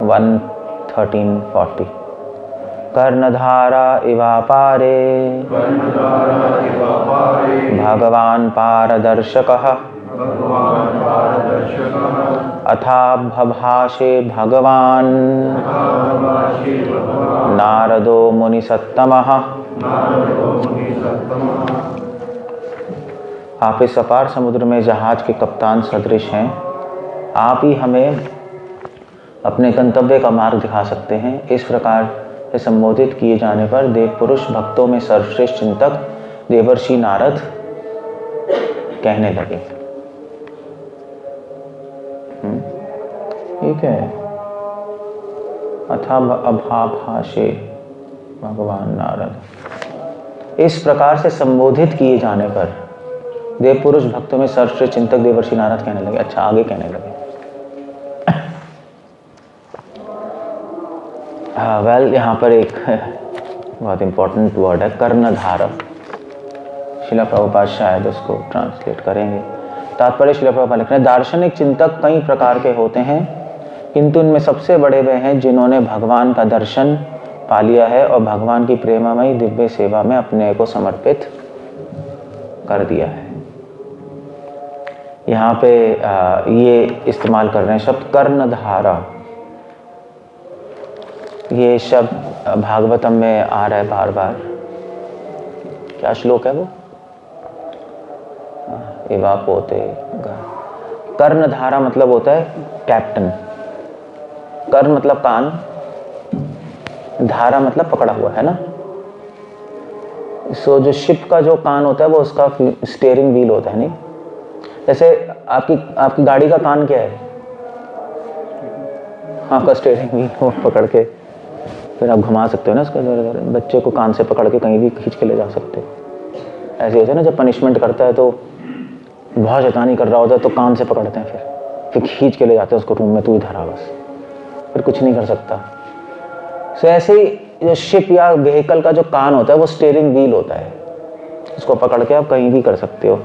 1:13-40 कर्णधारा इवापारे भगवान् पारदर्शकः अथा बभाषे भगवान् नारदो मुनिसत्तमः। आप इस अपार समुद्र में जहाज के कप्तान सदृश हैं। आप ही हमें अपने गंतव्य का मार्ग दिखा सकते हैं। इस प्रकार से संबोधित किए जाने पर देव पुरुष भक्तों में सर्वश्रेष्ठ चिंतक देवर्षि नारद कहने लगे। ठीक है। अथा अभाभाषे भगवान नारद। इस प्रकार से संबोधित किए जाने पर देव पुरुष भक्तों में सर्वश्रेष्ठ चिंतक देवर्षि नारद कहने लगे। अच्छा, आगे कहने लगे। यहाँ पर एक बहुत इंपॉर्टेंट वर्ड है कर्णधार। शिला प्रभुपाद शायद उसको ट्रांसलेट करेंगे। तात्पर्य शिला प्रभुपाद लिख रहे हैं, दार्शनिक चिंतक कई प्रकार के होते हैं, किंतु उनमें सबसे बड़े वे हैं जिन्होंने भगवान का दर्शन पा लिया है और भगवान की प्रेममयी दिव्य सेवा में अपने को समर्पित कर दिया है। यहाँ पे ये इस्तेमाल कर रहे हैं शब्द कर्णधारा। ये शब्द भागवतम में आ रहा है बार बार। क्या श्लोक है वो? एवा पोते। कर्णधारा मतलब होता है कैप्टन। कर्ण मतलब कान, धारा मतलब पकड़ा हुआ, है ना। सो जो शिप का जो कान होता है वो उसका स्टीयरिंग व्हील होता है, नहीं? जैसे आपकी गाड़ी का कान क्या है? आपका स्टीयरिंग व्हील वो पकड़ के फिर आप घुमा सकते हो ना उसका। बच्चे को कान से पकड़ के कहीं भी खींच के ले जा सकते हो। ऐसे होता है ना, जब पनिशमेंट करता है तो बहुत शैतानी कर रहा होता है तो कान से पकड़ते हैं, फिर खींच के ले जाते हैं उसको रूम में, तू इधर आ बस, फिर कुछ नहीं कर सकता। सो ऐसे ही जो शिप या व्हीकल का जो कान होता है वो स्टीयरिंग व्हील होता है, उसको पकड़ के आप कहीं भी कर सकते हो।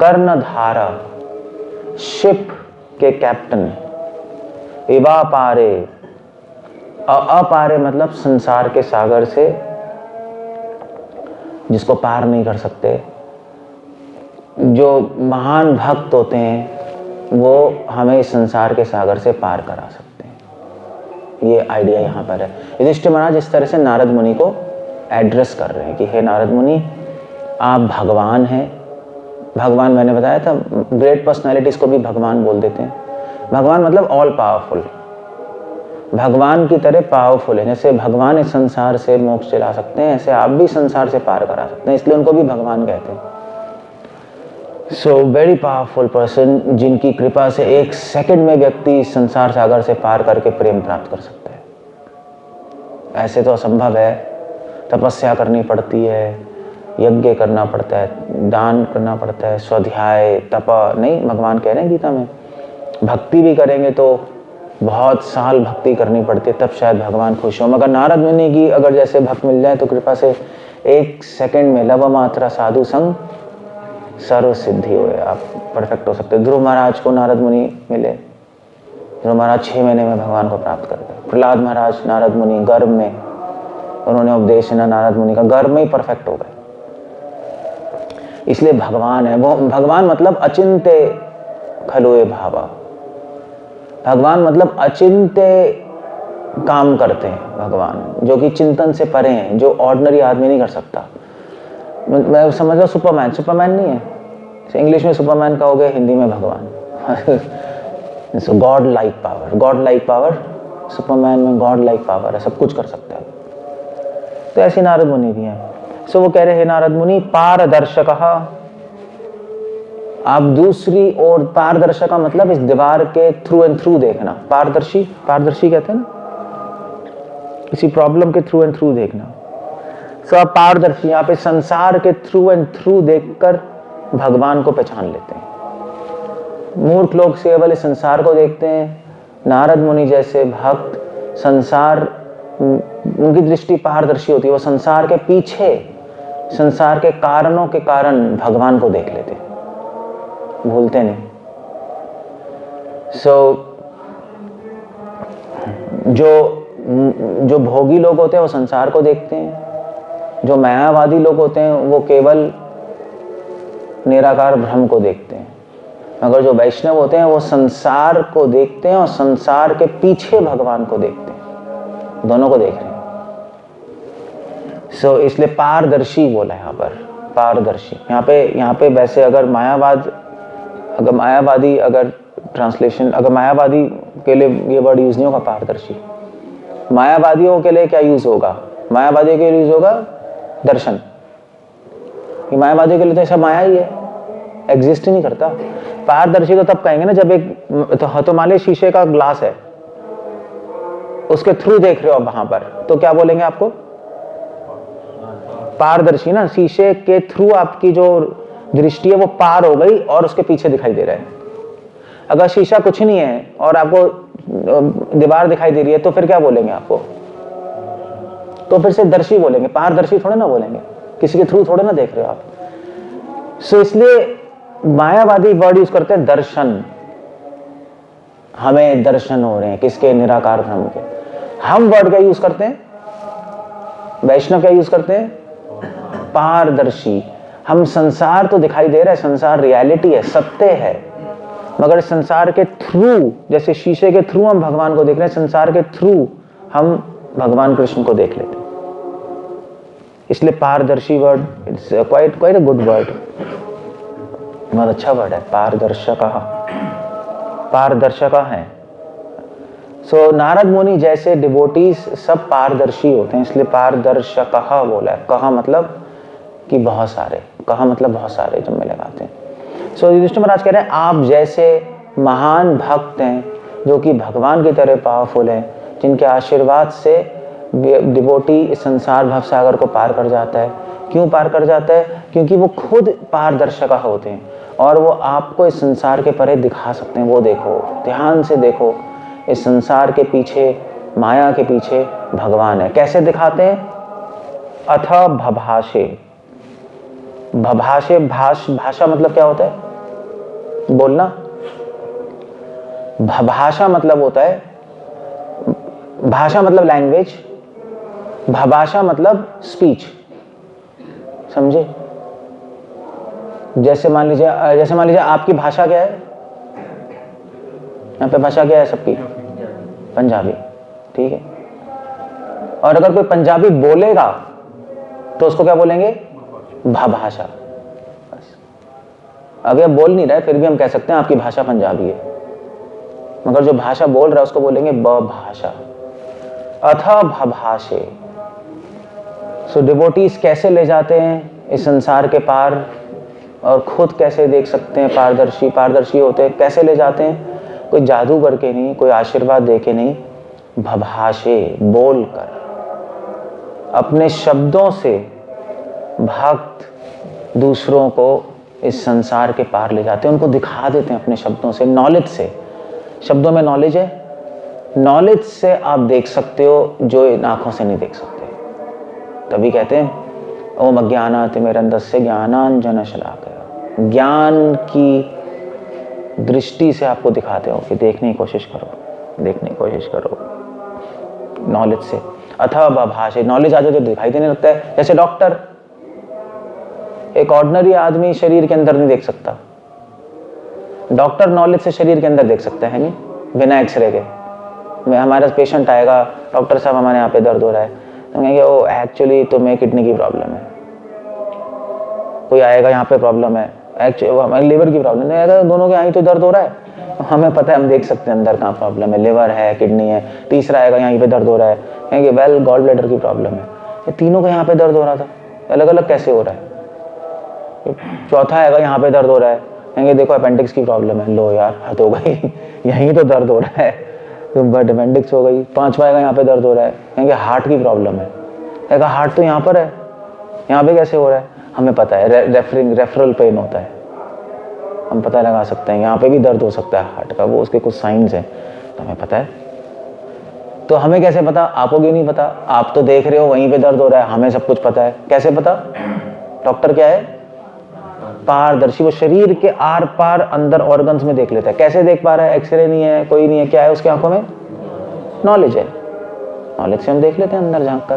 कर्णधारा शिप के कैप्टन। इवापारे, अपारे मतलब संसार के सागर से जिसको पार नहीं कर सकते। जो महान भक्त होते हैं वो हमें इस संसार के सागर से पार करा सकते हैं। ये आइडिया यहाँ पर है। युधिष्ठिर महाराज इस तरह से नारद मुनि को एड्रेस कर रहे हैं कि हे नारद मुनि, आप भगवान हैं। भगवान मैंने बताया था, ग्रेट पर्सनैलिटीज को भी भगवान बोल देते हैं। भगवान मतलब ऑल पावरफुल, भगवान की तरह पावरफुल है। जैसे भगवान इस संसार से मोक्ष चला सकते हैं, ऐसे आप भी संसार से पार करा सकते हैं, इसलिए उनको भी भगवान कहते हैं। सो वेरी पावरफुल पर्सन, जिनकी कृपा से एक सेकंड में व्यक्ति संसार सागर से पार करके प्रेम प्राप्त कर सकता है। ऐसे तो असंभव है। तपस्या करनी पड़ती है, यज्ञ करना पड़ता है, दान करना पड़ता है, स्वाध्याय तप नहीं, भगवान कह रहे हैं गीता में। भक्ति भी करेंगे तो बहुत साल भक्ति करनी पड़ती है, तब शायद भगवान खुश हो। मगर नारद मुनि की अगर जैसे भक्त मिल जाए तो कृपा से एक सेकंड में लव मात्रा साधु संग सर्व सिद्धि हो, आप परफेक्ट हो सकते। ध्रुव महाराज को नारद मुनि मिले, ध्रुव महाराज 6 महीने में भगवान को प्राप्त कर गए। प्रहलाद महाराज नारद मुनि गर्भ में, उन्होंने उपदेश ना नारद मुनि का गर्भ में ही परफेक्ट हो गए। इसलिए भगवान है वो। भगवान मतलब अचिंत्य खलुए भावा। भगवान मतलब अचिंत्य काम करते हैं भगवान, जो कि चिंतन से परे हैं, जो ऑर्डिनरी आदमी नहीं कर सकता। मैं समझ रहा, सुपरमैन नहीं है। इंग्लिश में सुपरमैन कहोगे, हिंदी में भगवान। God like power, God like power. Superman में गॉड लाइक पावर है, सब कुछ कर सकता है। तो ऐसे नारद मुनि भी हैं। सो वो कह रहे हैं नारद मुनि, पारदर्शक। आप दूसरी ओर, पारदर्शक का मतलब इस दीवार के थ्रू एंड थ्रू देखना। पारदर्शी कहते हैं ना, किसी प्रॉब्लम के थ्रू एंड थ्रू देखना। सो आप पारदर्शी, यहाँ पे संसार के थ्रू एंड थ्रू देखकर भगवान को पहचान लेते हैं। मूर्ख लोग केवल इस संसार को देखते हैं। नारद मुनि जैसे भक्त संसार, उनकी दृष्टि पारदर्शी होती है। वो संसार के पीछे, संसार के कारणों के कारण भगवान को देख लेते, भूलते नहीं। सो जो भोगी लोग होते हैं वो संसार को देखते हैं, जो मायावादी लोग होते हैं वो केवल निराकार ब्रह्म को देखते हैं, मगर जो वैष्णव होते हैं वो संसार को देखते हैं और संसार के पीछे भगवान को देखते हैं, दोनों को देख रहे हैं। इसलिए पारदर्शी बोला है यहाँ पर, पारदर्शी। यहाँ पे वैसे अगर मायावादी अगर ट्रांसलेशन, अगर मायावादी के लिए ये वर्ड यूज नहीं होगा पारदर्शी, मायावादियों के लिए क्या यूज होगा? मायावादियों के लिए यूज होगा दर्शन। ये मायावादियों के लिए तो ऐसा माया ही है, एग्जिस्ट ही नहीं करता। पारदर्शी तो तब कहेंगे ना जब एक तो मान लीजिए शीशे का ग्लास है, उसके थ्रू देख रहे हो आप वहां पर, तो क्या बोलेंगे आपको? पारदर्शी ना, शीशे के थ्रू आपकी जो दृष्टि है वो पार हो गई और उसके पीछे दिखाई दे रहा है। अगर शीशा कुछ नहीं है और आपको दीवार दिखाई दे रही है तो फिर क्या बोलेंगे आपको? तो फिर से दर्शी बोलेंगे, पारदर्शी थोड़े ना बोलेंगे, किसी के थ्रू थोड़े ना देख रहे हो आप। इसलिए मायावादी वर्ड यूज करते हैं दर्शन, हमें दर्शन हो रहे हैं किसके? निराकार ब्रह्म के। हम वर्ड क्या यूज करते हैं? वैष्णव क्या यूज करते हैं? पारदर्शी। हम संसार तो दिखाई दे रहा है, संसार रियलिटी है, सत्य है, मगर संसार के थ्रू, जैसे शीशे के थ्रू हम भगवान को देख रहे हैं, संसार के थ्रू हम भगवान कृष्ण को देख लेते हैं। इसलिए पारदर्शी word it's quite a good word, बहुत अच्छा वर्ड है, पारदर्शक है। नारद मुनि जैसे डिवोटीज सब पारदर्शी होते हैं, इसलिए पारदर्शक बोला है। कहा मतलब कि बहुत सारे, कहा मतलब बहुत सारे जब में लगाते हैं। युधिष्ठिर महाराज कह रहे हैं आप जैसे महान भक्त हैं जो कि भगवान की तरह पावरफुल हैं, जिनके आशीर्वाद से डिवोटी इस संसार भव सागर को पार कर जाता है। क्यों पार कर जाता है? क्योंकि वो खुद पारदर्शक होते हैं और वो आपको इस संसार के परे दिखा सकते हैं। वो देखो, ध्यान से देखो, इस संसार के पीछे, माया के पीछे भगवान है। कैसे दिखाते हैं? अथ भभाषे। भभाषे, भाषा मतलब क्या होता है? बोलना। भभाषा मतलब होता है, भाषा मतलब लैंग्वेज, भभाषा मतलब स्पीच, समझे? जैसे मान लीजिए आपकी भाषा क्या है? यहाँ पे भाषा क्या है सबकी? पंजाबी, ठीक है। और अगर कोई पंजाबी बोलेगा तो उसको क्या बोलेंगे? भाषा। बस, अगर बोल नहीं रहा है फिर भी हम कह सकते हैं आपकी भाषा पंजाबी है, मगर जो भाषा बोल रहा है उसको बोलेंगे भाषा। अथ भभाषे। डिवोटीज कैसे ले जाते हैं इस संसार के पार और खुद कैसे देख सकते हैं? पारदर्शी होते हैं। कैसे ले जाते हैं? कोई जादू करके नहीं, कोई आशीर्वाद दे के नहीं, भभाषे, बोलकर, अपने शब्दों से भक्त दूसरों को इस संसार के पार ले जाते हैं, उनको दिखा देते हैं अपने शब्दों से, नॉलेज से। शब्दों में नॉलेज है, नॉलेज से आप देख सकते हो जो इन आंखों से नहीं देख सकते। तभी कहते हैं ओम अज्ञानातिमिरन्धस्य ज्ञानांजनशलाकया। ज्ञान की दृष्टि से आपको दिखाते हो कि देखने की कोशिश करो, नॉलेज से। अथवा भभाषे, नॉलेज आ जाए तो दिखाई देने लगता है। जैसे डॉक्टर, एक ऑर्डिनरी आदमी शरीर के अंदर नहीं देख सकता, डॉक्टर नॉलेज से शरीर के अंदर देख सकता है, नहीं बिना एक्सरे के। हमारा पेशेंट आएगा, डॉक्टर साहब हमारे यहाँ पे दर्द हो रहा है, तो कहेंगे ओ एक्चुअली तुम्हें किडनी की प्रॉब्लम है। कोई आएगा यहाँ पे प्रॉब्लम है, एक्चुअली हमारी लिवर की प्रॉब्लम है, दोनों के यहाँ ही तो दर्द हो रहा है, हमें पता है, हम देख सकते हैं अंदर कहाँ प्रॉब्लम है, लिवर है, किडनी है। तीसरा आएगा यहीं पे दर्द हो रहा है, कहेंगे वेल गॉल ब्लैडर की प्रॉब्लम है। ये तीनों को यहाँ पे दर्द हो रहा था, अलग अलग कैसे हो रहा है? चौथा आएगा यहाँ पे दर्द हो रहा है, कहेंगे देखो अपेंडिक्स की प्रॉब्लम है। लो यार, हद हो गई, यहीं तो दर्द हो रहा है, बट अपेंडिक्स हो गई। पांचवा आएगा यहाँ पे दर्द हो रहा है, कहेंगे हार्ट की प्रॉब्लम है। कहेगा हार्ट तो यहाँ पर है, यहाँ पे कैसे हो रहा है? हमें पता है, रेफरल पेन होता है, हम पता लगा सकते हैं, यहाँ पे भी दर्द हो सकता है हार्ट का, वो उसके कुछ साइंस हैं, तो हमें पता है। तो हमें कैसे पता? आपको क्यों नहीं पता? आप तो देख रहे हो वहीं पे दर्द हो रहा है, हमें सब कुछ पता है। कैसे पता? डॉक्टर क्या है? पारदर्शी, वो शरीर के आर पार अंदर ऑर्गन्स में देख लेता है। कैसे देख पा रहा है? एक्सरे नहीं है, कोई नहीं है, क्या है उसकी आंखों में? नॉलेज है। नॉलेज से हम देख लेते हैं अंदर झांक कर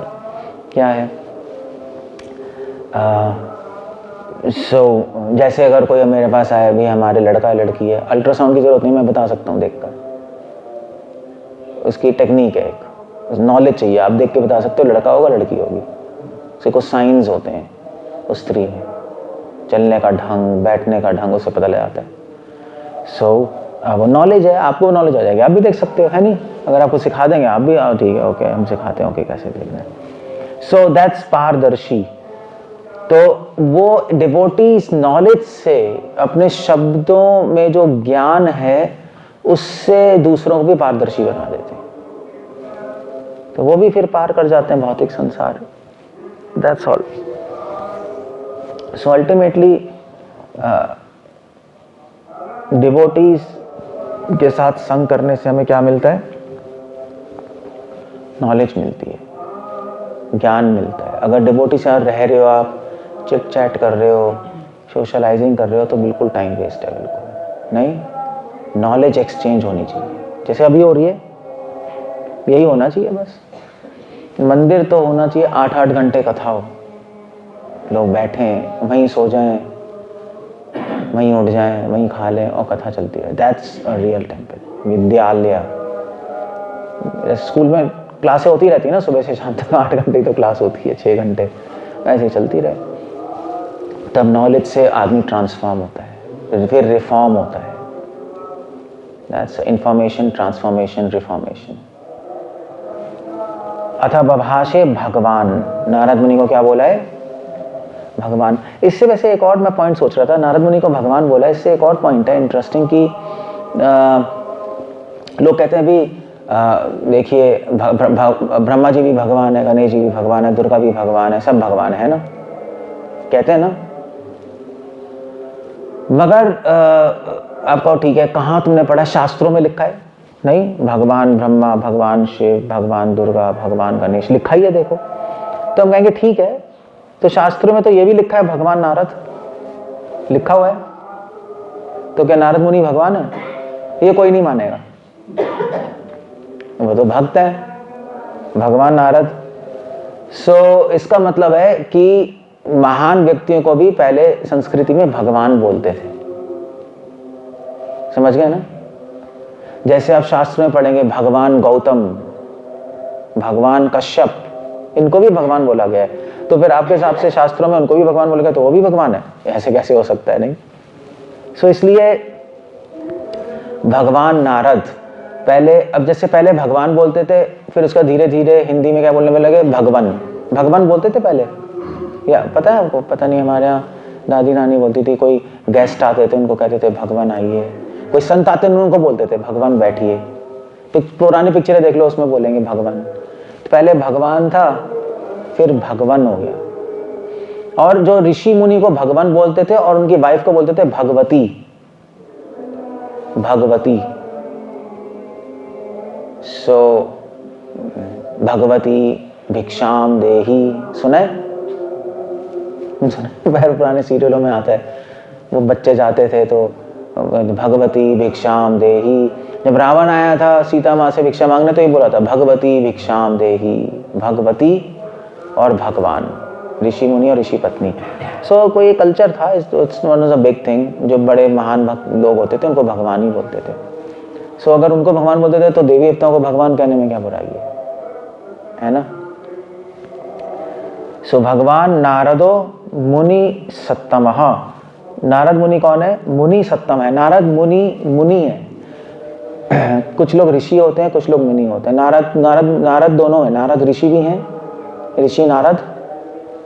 क्या है। जैसे अगर कोई मेरे पास आए, भी हमारे लड़का है लड़की है, अल्ट्रासाउंड की जरूरत नहीं, मैं बता सकता हूँ देखकर, उसकी टेक्निक है, एक नॉलेज चाहिए, आप देख के बता सकते हो लड़का होगा लड़की होगी। उसके कुछ साइंस होते हैं उस स्त्री में, चलने का ढंग, बैठने का ढंग, उससे पता लग जाता है। वो नॉलेज है, आपको नॉलेज आ जाएगी, आप भी देख सकते हो, है नहीं? अगर आपको सिखा देंगे आप भी, ठीक है ओके हम सिखाते हैं, ओके कैसे देखना है। सो दैट्स पारदर्शी। तो वो डिवोटीज नॉलेज से, अपने शब्दों में जो ज्ञान है उससे दूसरों को भी पारदर्शी बना देते हैं, तो वो भी फिर पार कर जाते हैं भौतिक संसार। That's all. So ultimately devotees के साथ संग करने से हमें क्या मिलता है? नॉलेज मिलती है, ज्ञान मिलता है। अगर डिवोटी से रह रहे हो, आप चिट चैट कर रहे हो, सोशलाइजिंग कर रहे हो, तो बिल्कुल टाइम वेस्ट है, बिल्कुल नहीं। नॉलेज एक्सचेंज होनी चाहिए, जैसे अभी हो रही है, यही होना चाहिए बस। मंदिर तो होना चाहिए 8-8 घंटे कथा हो, लोग बैठें, वहीं सो जाएं, वहीं उठ जाएं, वहीं खा लें और कथा चलती रहे। That's a real temple. विद्यालय, स्कूल में क्लासें होती रहती है ना, सुबह से शाम तक 8 घंटे तो क्लास होती है, 6 घंटे ऐसे चलती रहे, तब नॉलेज से आदमी ट्रांसफॉर्म होता है, फिर रिफॉर्म होता है। That's information, transformation, reformation. अथ बभाषे भगवान, नारद मुनि को क्या बोला है? भगवान। इससे वैसे एक और मैं पॉइंट सोच रहा था, नारद मुनि को भगवान बोला, इससे एक और पॉइंट है इंटरेस्टिंग कि लोग कहते हैं भी देखिए ब्रह्मा जी भी भगवान है, गणेश जी भी भगवान है, दुर्गा भी भगवान है, सब भगवान है ना, कहते हैं ना। मगर आपको ठीक है, कहाँ तुमने पढ़ा? शास्त्रों में लिखा है? नहीं, भगवान ब्रह्मा, भगवान शिव, भगवान दुर्गा, भगवान गणेश लिखा ही है, देखो। तो हम कहेंगे ठीक है, तो शास्त्रों में तो ये भी लिखा है भगवान नारद लिखा हुआ है, तो क्या नारद मुनि भगवान है? ये कोई नहीं मानेगा, वो तो भक्त है भगवान नारद। सो इसका मतलब है कि महान व्यक्तियों को भी पहले संस्कृति में भगवान बोलते थे, समझ गए ना? जैसे आप शास्त्र में पढ़ेंगे भगवान गौतम, भगवान कश्यप, इनको भी भगवान बोला गया है, तो फिर आपके हिसाब से शास्त्रों में उनको भी भगवान बोला गया, तो वो भी भगवान है? ऐसे कैसे हो सकता है? नहीं। सो इसलिए भगवान नारद पहले, अब जैसे पहले भगवान बोलते थे, फिर उसका धीरे धीरे हिंदी में क्या बोलने में लगे? भगवान। भगवान बोलते थे पहले, या पता है आपको? पता नहीं, हमारे यहाँ दादी नानी बोलती थी, कोई गेस्ट आते थे उनको कहते थे भगवान आइए, कोई संत आते थे उनको बोलते थे भगवान बैठिए। तो पुरानी पिक्चरें देख लो, उसमें बोलेंगे भगवान। तो पहले भगवान था, फिर भगवान हो गया। और जो ऋषि मुनि को भगवान बोलते थे और उनकी वाइफ को बोलते थे भगवती, भगवती। सो भगवती भिक्षाम देही, सुना है? पुराने सीरियलों में आता है, वो बच्चे जाते थे तो भगवती भिक्षाम देही। जब रावण आया था सीता माँ से भिक्षा मांगने, तो ये बोला था भगवती भिक्षाम देही। भगवती और भगवान, ऋषि मुनि और ऋषि पत्नी। सो कोई कल्चर था, it's one of the big thing. जो बड़े महान भक्त लोग होते थे उनको भगवान ही बोलते थे। सो अगर उनको भगवान बोलते थे तो देवी देवताओं को भगवान कहने में क्या बुराई है ना? सो भगवान नारदो मुनि सत्तमः। नारद मुनि कौन है? मुनि सत्तम है। नारद मुनि, मुनि है। कुछ लोग ऋषि होते हैं, कुछ लोग मुनि होते हैं। नारद दोनों है, नारद ऋषि भी हैं, ऋषि नारद,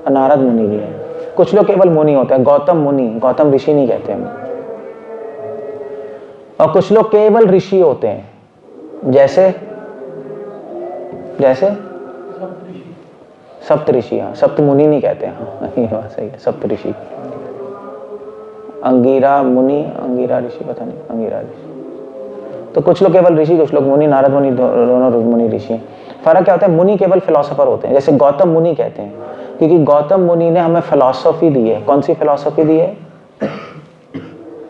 और नारद मुनि भी है। कुछ लोग केवल मुनि होते हैं, गौतम मुनि, गौतम ऋषि नहीं कहते हम। और कुछ लोग केवल ऋषि होते हैं, जैसे सप्त ऋषि। हाँ, सप्त मुनि नहीं कहते। हाँ ये बात सही है, सप्त ऋषि। अंगीरा मुनि, अंगीरा ऋषि, पता नहीं, अंगीरा ऋषि। तो कुछ लोग केवल ऋषि, कुछ लोग मुनि। नारद मुनि दोनों मुनि ऋषि। फर्क क्या होता है? मुनि केवल फिलोसोफर होते हैं, जैसे गौतम मुनि कहते हैं, क्योंकि गौतम मुनि ने हमें फिलोसॉफी दी है। कौन सी फिलोसॉफी दी है?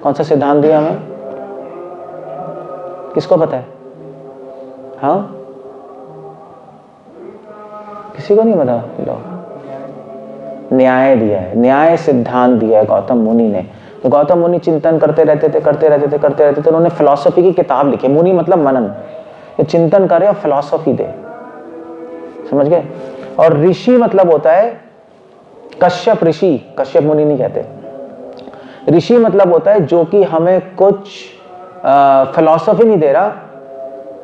कौन सा सिद्धांत दिया हमें? किसको पता है? हाँ, किसी को नहीं पता? लो, न्याय दिया है, न्याय सिद्धांत दिया है गौतम मुनि ने। तो गौतम मुनि चिंतन करते रहते थे। उन्होंने फिलॉसफी की किताब लिखी। मुनि मतलब मनन, ये चिंतन करे और फिलॉसफी दे, समझ गए? और ऋषि मतलब होता है कश्यप ऋषि, कश्यप मुनि नहीं कहते। ऋषि मतलब होता है जो कि हमें कुछ फिलॉसफी नहीं दे रहा,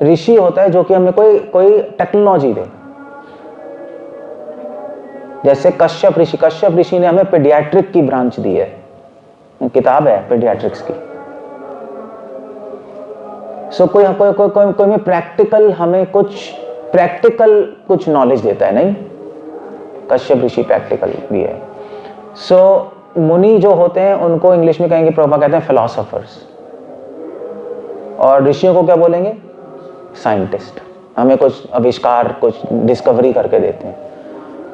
ऋषि होता है जो कि हमें कोई टेक्नोलॉजी दे। जैसे कश्यप ऋषि ने हमें पीडियाट्रिक की ब्रांच दी है, किताब है पीडियाट्रिक्स की। सो कोई में प्रैक्टिकल, हमें कुछ नॉलेज देता है, नहीं? कश्यप ऋषि प्रैक्टिकल भी है। सो मुनि जो होते हैं उनको इंग्लिश में कहेंगे, प्रभुपाद कहते हैं फिलोसोफर्स, और ऋषियों को क्या बोलेंगे? साइंटिस्ट। हमें कुछ आविष्कार, कुछ डिस्कवरी करके देते हैं।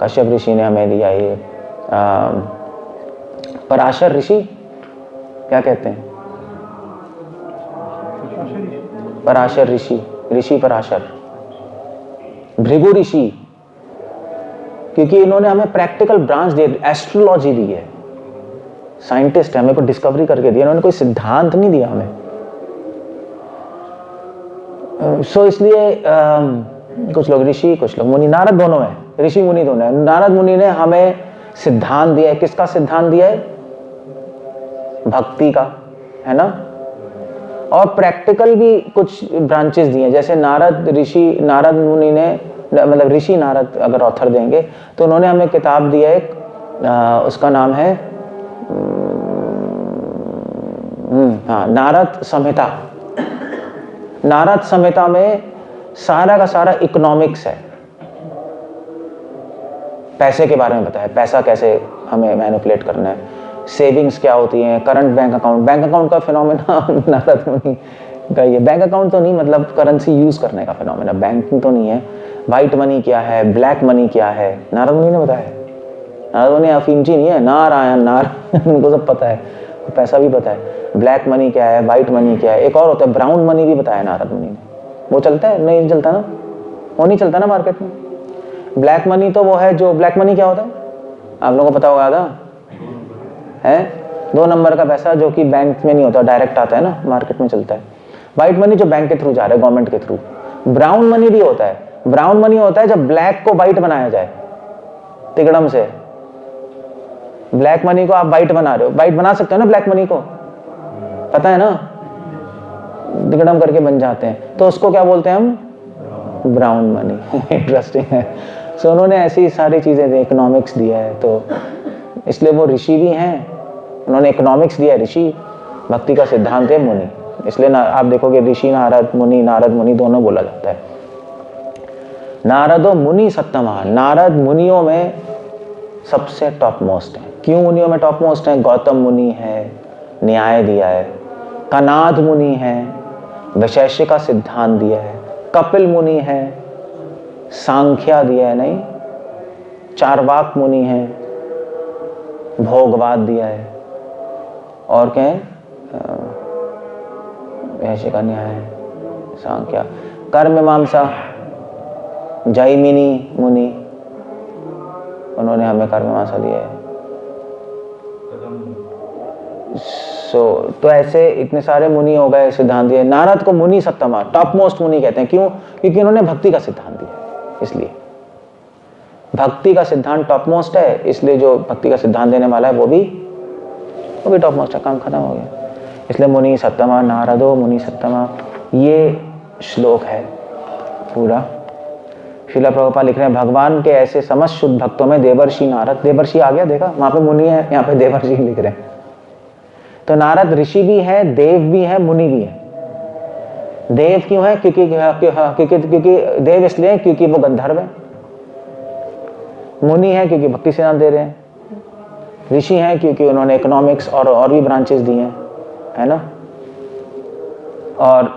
कश्यप ऋषि ने हमें दिया ये। पराशर ऋषि क्या कहते हैं? पराशर ऋषि पराशर। भृगु ऋषि, क्योंकि इन्होंने हमें प्रैक्टिकल ब्रांच दी, एस्ट्रोलॉजी दी है। साइंटिस्ट है, हमें को डिस्कवरी करके दिया, इन्होंने कोई सिद्धांत नहीं दिया हमें। सो इसलिए कुछ लोग ऋषि, कुछ लोग मुनि। नारद दोनों है, ऋषि मुनि दोनों है। नारद मुनि ने हमें सिद्धांत दिया है। किसका सिद्धांत दिया है? भक्ति का, है ना? और प्रैक्टिकल भी कुछ ब्रांचेस दिए हैं। जैसे नारद मुनि ने, मतलब ऋषि नारद अगर ऑथर देंगे तो उन्होंने हमें किताब दी है एक, उसका नाम है नारद संहिता। नारद संहिता में सारा का सारा इकोनॉमिक्स है, पैसे के बारे में बताया, पैसा कैसे हमें मैनिपुलेट करना है, सेविंग्स क्या होती हैं, करंट बैंक अकाउंट का फिनोमेना नारद मुनि का ये। बैंक अकाउंट तो नहीं, मतलब करेंसी यूज करने का फिनोमेना, बैंकिंग तो नहीं है। व्हाइट मनी क्या है, ब्लैक मनी क्या है, नारद मुनि ने बताया। नारद मुनि अफीमची नहीं है, नारायण उनको सब पता है, पैसा भी पता है। ब्लैक मनी क्या है, व्हाइट मनी क्या है, एक और होता है ब्राउन मनी भी बताया नारद मुनि ने। वो चलता है? नहीं चलता ना, वो नहीं चलता ना मार्केट में। ब्लैक मनी तो वो है जो, ब्लैक मनी क्या होता है आप लोगों को पता होगा? था है 2 नंबर का पैसा जो कि बैंक में नहीं होता, डायरेक्ट आता है ना, मार्केट में चलता है। व्हाइट मनी जो बैंक के थ्रू जा रहा है, गवर्नमेंट के थ्रू। ब्राउन मनी भी होता है। ब्राउन मनी होता है जब ब्लैक को व्हाइट बनाया जाए तिगड़म से। ब्लैक मनी को आप व्हाइट बना रहे हो, व्हाइट बना सकते हो ना ब्लैक मनी को, पता है ना? तिगड़म करके बन जाते हैं, तो उसको क्या बोलते हैं हम? Brown money. इंटरेस्टिंग है। सो उन्होंने ऐसी सारी चीजें दी, इकोनॉमिक्स दिया है, तो इसलिए वो ऋषि भी हैं। उन्होंने इकोनॉमिक्स दिया, ऋषि। भक्ति का सिद्धांत है मुनि, इसलिए आप देखोगे ऋषि नारद मुनि दोनों बोला जाता है। नारदो मुनि सत्तमा, नारद मुनियों में सबसे टॉप मोस्ट है। क्यों मुनियों में टॉप मोस्ट है? गौतम मुनि है, न्याय दिया है। कनाद मुनि है, वैशेषिक का सिद्धांत दिया है। कपिल मुनि है, सांख्या दिया है, नहीं? चारवाक मुनि है, भोगवाद दिया है। और क्या है? वैशेषिक न्याय, सांख्या, कर्म मीमांसा। जैमिनी मुनि, उन्होंने हमें कर्म मीमांसा दिया है। तो ऐसे इतने सारे मुनि हो गए, सिद्धांत दिए। नारद को मुनि सत्तमा, टॉप मोस्ट मुनि कहते हैं। क्यों? क्योंकि उन्होंने भक्ति का सिद्धांत दिया, इसलिए भक्ति का सिद्धांत टॉप मोस्ट है। इसलिए जो भक्ति का सिद्धांत देने वाला है वो भी टॉप मोस्ट है। काम खत्म हो गया। इसलिए मुनि सत्तमा, नारदो मुनि सत्तमा, ये श्लोक है पूरा। श्रील प्रभुपाद लिख रहे हैं, भगवान के ऐसे समस्त शुद्ध भक्तों में देवर्षि नारद, देवर्षि आ गया, देखा वहां पे मुनि है, यहाँ पे देवर्षि लिख रहे हैं। तो नारद ऋषि भी है, देव भी है, मुनि भी है। देव क्यों है? क्योंकि देव इसलिए क्योंकि वो गंधर्व है। मुनि है क्योंकि भक्ति सिद्धांत दे रहे हैं। ऋषि हैं क्योंकि उन्होंने इकोनॉमिक्स और भी ब्रांचेस दी हैं, है ना? और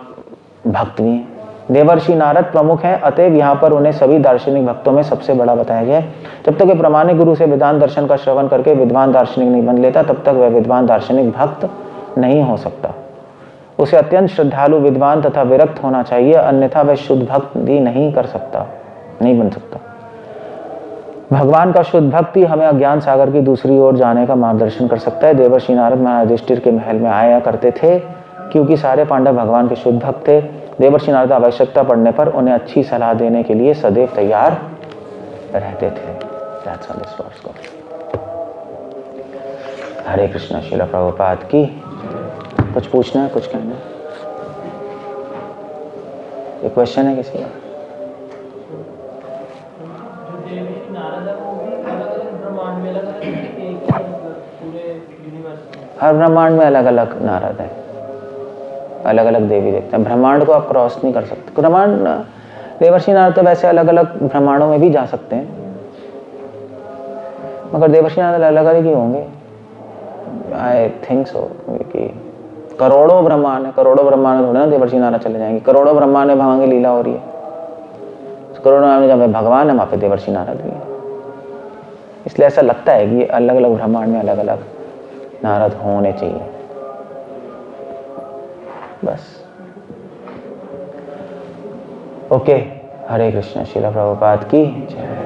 भक्त भी हैं। देवर्षि नारद प्रमुख है, अतएव यहाँ पर उन्हें सभी दार्शनिक भक्तों में सबसे बड़ा बताया गया है। जब तक प्रामाणिक गुरु से वेदांत दर्शन का श्रवण करके विद्वान दार्शनिक नहीं बन लेता, तब तक वह विद्वान दार्शनिक भक्त नहीं हो सकता। उसे अत्यंत श्रद्धालु, विद्वान तथा विरक्त होना चाहिए, अन्यथा वह शुद्ध भक्त भी नहीं कर सकता, नहीं बन सकता। भगवान का शुद्ध भक्ति हमें अज्ञान सागर की दूसरी ओर जाने का मार्गदर्शन कर सकता है। देवर्षि नारद महाराज युधिष्ठिर के महल में आया करते थे क्योंकि सारे पांडव भगवान के शुद्ध भक्त थे। देवर्षि नारद आवश्यकता पड़ने पर उन्हें अच्छी सलाह देने के लिए सदैव तैयार रहते थे। That's how this works goes. हरे कृष्णा। श्रील प्रभुपाद की। कुछ पूछना है, कुछ कहना है? ये क्वेश्चन है किसी का? हर ब्रह्मांड में अलग अलग नारद है, अलग अलग देवी देखते हैं। ब्रह्मांड को आप क्रॉस नहीं कर सकते। ब्रह्मांड देवर्षि नारद तो वैसे अलग अलग ब्रह्मांडों में भी जा सकते हैं, मगर देवर्षि नारद अलग अलग ही होंगे। आई थिंक सो कि करोड़ों ब्रह्मांड है, करोड़ों ब्रह्मांड थोड़े ना देवर्षि नारद चले जाएंगे। करोड़ों ब्रह्मांड में भगवान की लीला हो रही है। करोड़ों में जब भगवान है वहाँ पे देवर्षि नारद भी है। इसलिए ऐसा लगता है कि अलग अलग ब्रह्मांड में अलग अलग नारद होने चाहिए। बस ओके। हरे कृष्ण। श्रील प्रभुपाद की जय।